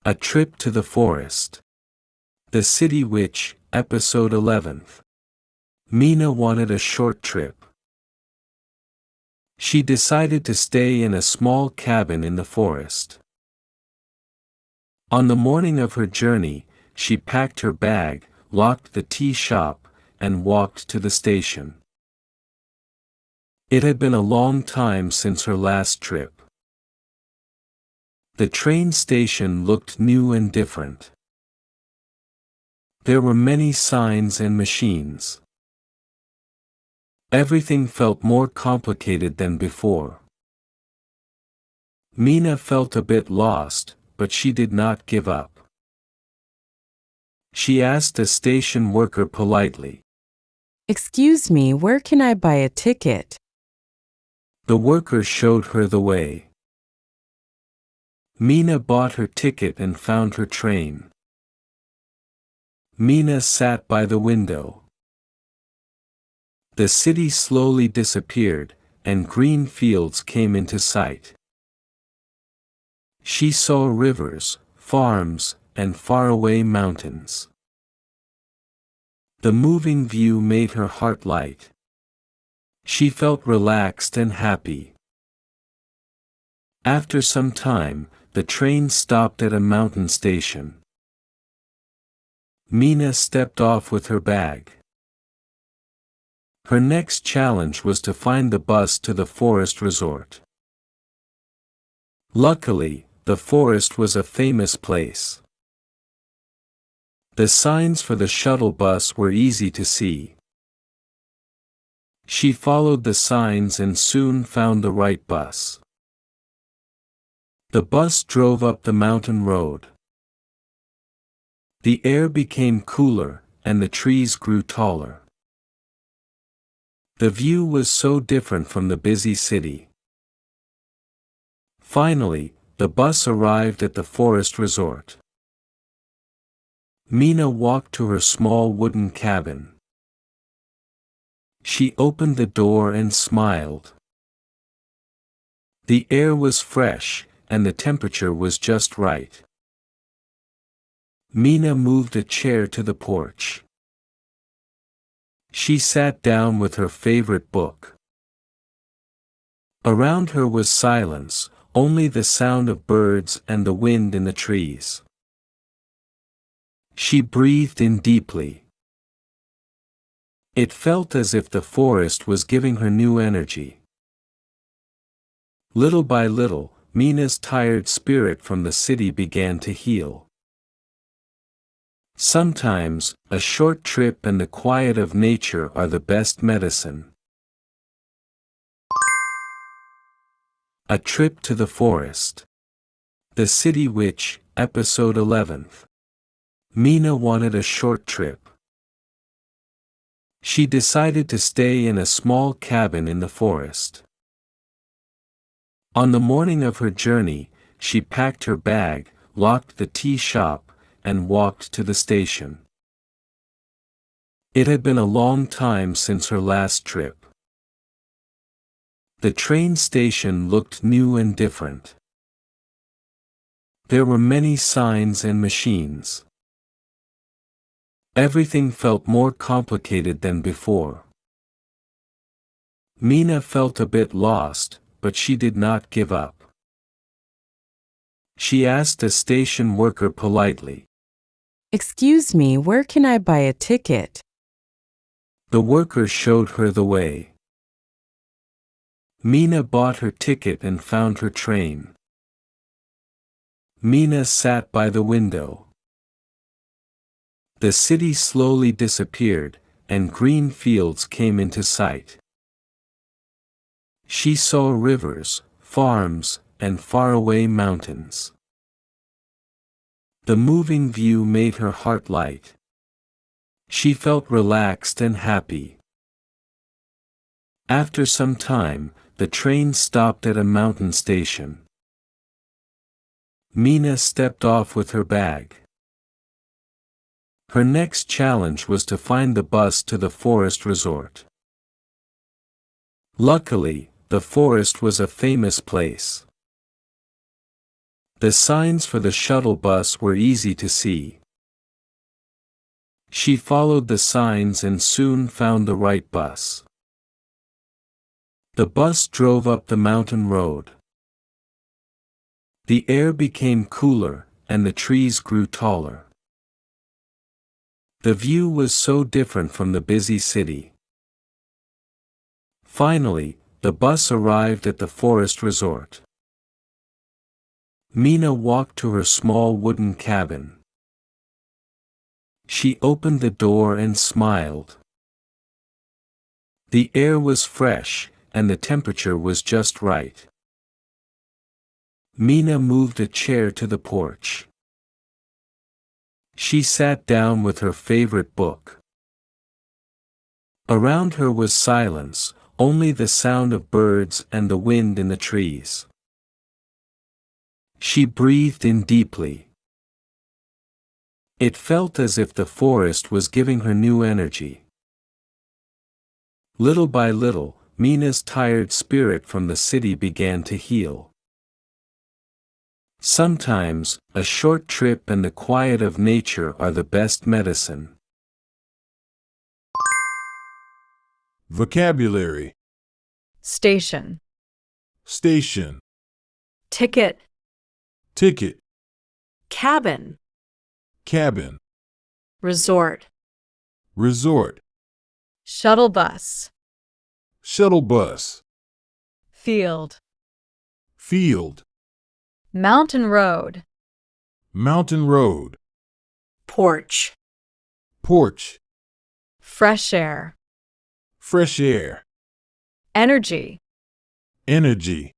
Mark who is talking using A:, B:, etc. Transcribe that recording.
A: A Trip to the Forest. The City Witch, Episode 11th. Mina wanted a short trip. She decided to stay in a small cabin in the forest. On the morning of her journey, she packed her bag, locked the tea shop, and walked to the station. It had been a long time since her last trip. The train station looked new and different. There were many signs and machines. Everything felt more complicated than before. Mina felt a bit lost, but she did not give up. She asked a station worker politely,
B: "Excuse me, where can I buy a ticket?"
A: The worker showed her the way. Mina bought her ticket and found her train. Mina sat by the window. The city slowly disappeared, and green fields came into sight. She saw rivers, farms, and faraway mountains. The moving view made her heart light. She felt relaxed and happy. After some time, the train stopped at a mountain station. Mina stepped off with her bag. Her next challenge was to find the bus to the forest resort. Luckily, the forest was a famous place. The signs for the shuttle bus were easy to see. She followed the signs and soon found the right bus. The bus drove up the mountain road. The air became cooler, and the trees grew taller. The view was so different from the busy city. Finally, the bus arrived at the forest resort. Mina walked to her small wooden cabin. She opened the door and smiled. The air was fresh, and the temperature was just right. Mina moved a chair to the porch. She sat down with her favorite book. Around her was silence, only the sound of birds and the wind in the trees. She breathed in deeply. It felt as if the forest was giving her new energy. Little by little, Mina's tired spirit from the city began to heal. Sometimes, a short trip and the quiet of nature are the best medicine. A Trip to the Forest. The City Witch, Episode 11th. Mina wanted a short trip. She decided to stay in a small cabin in the forest. On the morning of her journey, she packed her bag, locked the tea shop, and walked to the station. It had been a long time since her last trip. The train station looked new and different. There were many signs and machines. Everything felt more complicated than before. Mina felt a bit lost, but she did not give up. She asked a station worker politely,
B: "Excuse me, where can I buy a ticket?"
A: The worker showed her the way. Mina bought her ticket and found her train. Mina sat by the window. The city slowly disappeared, and green fields came into sight. She saw rivers, farms, and faraway mountains. The moving view made her heart light. She felt relaxed and happy. After some time, the train stopped at a mountain station. Mina stepped off with her bag. Her next challenge was to find the bus to the forest resort. Luckily, the forest was a famous place. The signs for the shuttle bus were easy to see. She followed the signs and soon found the right bus. The bus drove up the mountain road. The air became cooler, and the trees grew taller. The view was so different from the busy city. Finally, the bus arrived at the forest resort. Mina walked to her small wooden cabin. She opened the door and smiled. The air was fresh, and the temperature was just right. Mina moved a chair to the porch. She sat down with her favorite book. Around her was silence, only the sound of birds and the wind in the trees. She breathed in deeply. It felt as if the forest was giving her new energy. Little by little, Mina's tired spirit from the city began to heal. Sometimes, a short trip and the quiet of nature are the best medicine.
C: Vocabulary.
D: Station.
C: Station.
D: Ticket.
C: Ticket.
D: Cabin.
C: Cabin.
D: Resort.
C: Resort.
D: Shuttle bus.
C: Shuttle bus.
D: Field.
C: Field.
D: Mountain road.
C: Mountain road.
D: Porch.
C: Porch.
D: Fresh air.
C: Fresh air.
D: Energy.
C: Energy.